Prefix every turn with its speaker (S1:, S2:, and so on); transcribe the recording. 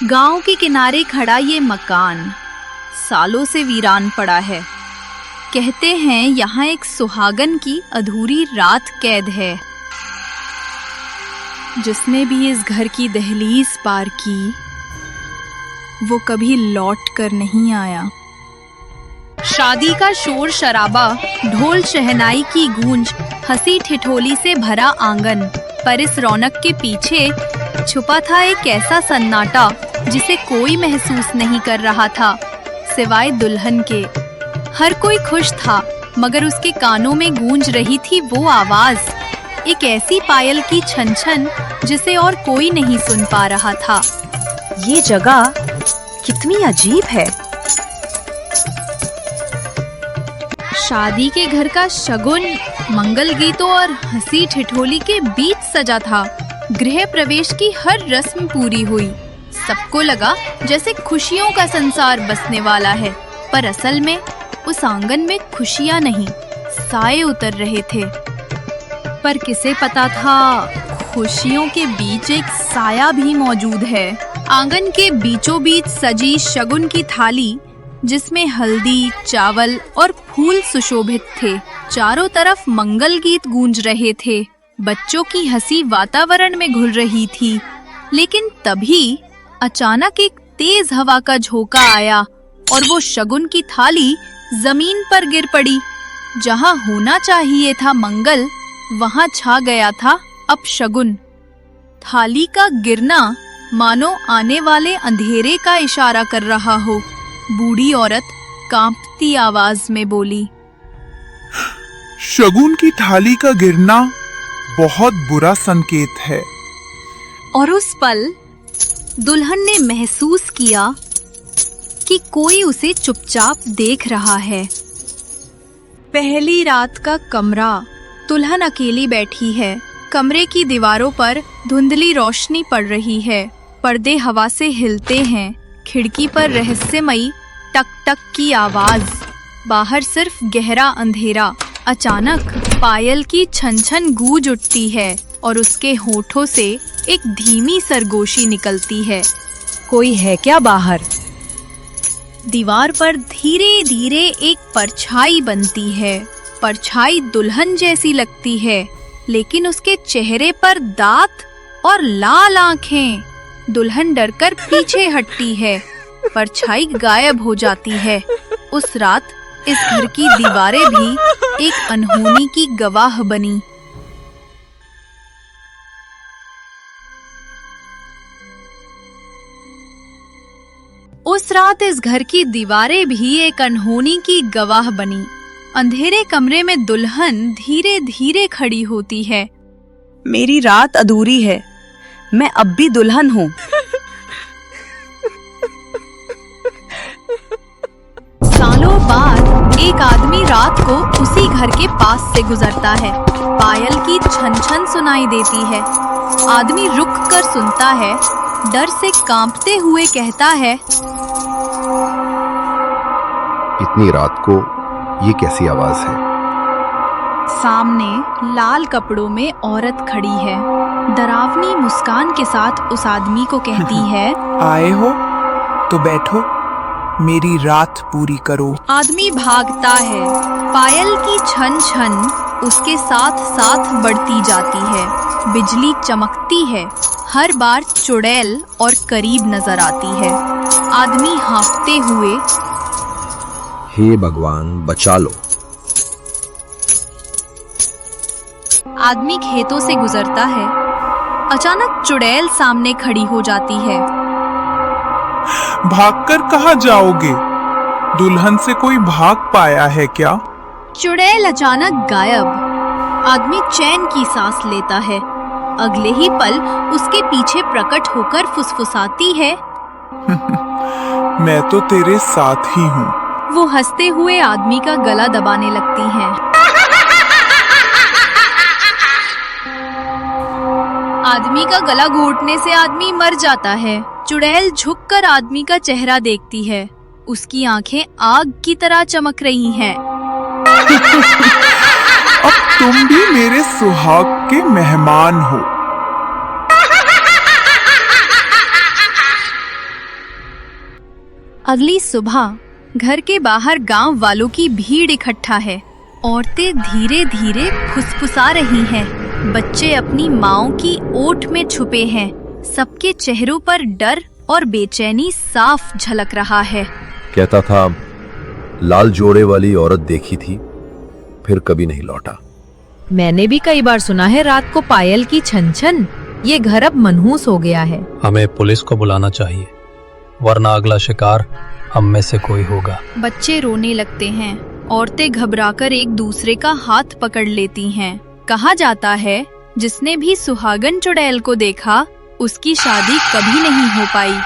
S1: गांव के किनारे खड़ा ये मकान सालों से वीरान पड़ा है। कहते हैं यहाँ एक सुहागन की अधूरी रात कैद है। जिसने भी इस घर की दहलीज पार की वो कभी लौट कर नहीं आया। शादी का शोर शराबा, ढोल शहनाई की गूंज, हंसी ठिठोली से भरा आंगन, पर इस रौनक के पीछे छुपा था एक ऐसा सन्नाटा जिसे कोई महसूस नहीं कर रहा था सिवाय दुल्हन के। हर कोई खुश था मगर उसके कानों में गूंज रही थी वो आवाज, एक ऐसी पायल की छन छन जिसे और कोई नहीं सुन पा रहा था।
S2: ये जगह कितनी अजीब है।
S1: शादी के घर का शगुन मंगल गीतों और हंसी ठिठोली के बीच सजा था। गृह प्रवेश की हर रस्म पूरी हुई। सबको लगा जैसे खुशियों का संसार बसने वाला है, पर असल में उस आंगन में खुशियां नहीं, साए उतर रहे थे। पर किसे पता था खुशियों के बीच एक साया भी मौजूद है। आंगन के बीचों बीच सजी शगुन की थाली जिसमें हल्दी, चावल और फूल सुशोभित थे। चारों तरफ मंगल गीत गूंज रहे थे। बच्चों की हंसी वातावरण में घुल रही थी। लेकिन तभी अचानक एक तेज हवा का झोंका आया और वो शगुन की थाली जमीन पर गिर पड़ी। जहां होना चाहिए था मंगल, वहां छा गया था अब शगुन। थाली का गिरना मानो आने वाले अंधेरे का इशारा कर रहा हो। बूढ़ी औरत कांपती आवाज में बोली,
S3: शगुन की थाली का गिरना बहुत बुरा संकेत है।
S1: और उस पल दुल्हन ने महसूस किया कि कोई उसे चुपचाप देख रहा है। पहली रात का कमरा, दुल्हन अकेली बैठी है। कमरे की दीवारों पर धुंधली रोशनी पड़ रही है। पर्दे हवा से हिलते हैं। खिड़की पर रहस्यमयी टक टक की आवाज। बाहर सिर्फ गहरा अंधेरा। अचानक पायल की छन छन गूंज उठती है और उसके होठों से एक धीमी सरगोशी निकलती है।
S2: कोई है क्या बाहर?
S1: दीवार पर धीरे धीरे एक परछाई बनती है। परछाई दुल्हन जैसी लगती है, लेकिन उसके चेहरे पर दांत और लाल आंखें। दुल्हन डरकर पीछे हटती है। परछाई गायब हो जाती है। उस रात इस घर की दीवारें भी एक अनहोनी की गवाह बनी। उस रात इस घर की दीवारें भी एक अनहोनी की गवाह बनी। अंधेरे कमरे में दुल्हन धीरे धीरे खड़ी होती है।
S2: मेरी रात अधूरी है। मैं अब भी दुल्हन हूँ।
S1: सालों बाद एक आदमी रात को उसी घर के पास से गुजरता है। पायल की छन छन सुनाई देती है। आदमी रुक कर सुनता है, डर से कांपते हुए कहता है,
S4: इतनी रात को ये कैसी आवाज है?
S1: सामने लाल कपड़ों में औरत खड़ी है। डरावनी मुस्कान के साथ उस आदमी को कहती है,
S3: आए हो तो बैठो, मेरी रात पूरी करो।
S1: आदमी भागता है। पायल की छन छन उसके साथ साथ बढ़ती जाती है। बिजली चमकती है। हर बार चुड़ैल और करीब नजर आती है। आदमी हाँफते हुए,
S4: हे भगवान बचा लो।
S1: आदमी खेतों से गुजरता है। अचानक चुड़ैल सामने खड़ी हो जाती है।
S3: भागकर कहाँ जाओगे? दुल्हन से कोई भाग पाया है क्या?
S1: चुड़ैल अचानक गायब। आदमी चैन की सांस लेता है। अगले ही पल उसके पीछे प्रकट होकर फुसफुसाती है,
S3: मैं तो तेरे साथ ही हूँ।
S1: वो हंसते हुए आदमी का गला दबाने लगती हैं। आदमी का गला घोटने से आदमी मर जाता है। चुड़ैल झुककर आदमी का चेहरा देखती है। उसकी आंखें आग की तरह चमक रही हैं।
S3: अब तुम भी मेरे सुहाग के मेहमान हो।
S1: अगली सुबह घर के बाहर गांव वालों की भीड़ इकट्ठा है। औरतें धीरे धीरे फुसफुसा रही हैं। बच्चे अपनी माँओं की ओट में छुपे हैं। सबके चेहरों पर डर और बेचैनी साफ झलक रहा है।
S4: कहता था लाल जोड़े वाली औरत देखी थी, फिर कभी नहीं लौटा।
S5: मैंने भी कई बार सुना है रात को पायल की छन छन। ये घर अब मनहूस हो गया है।
S6: हमें पुलिस को बुलाना चाहिए, वरना अगला शिकार हम में से कोई होगा।
S1: बच्चे रोने लगते हैं। औरतें घबराकर एक दूसरे का हाथ पकड़ लेती हैं। कहा जाता है जिसने भी सुहागन चुड़ैल को देखा उसकी शादी कभी नहीं हो पाई।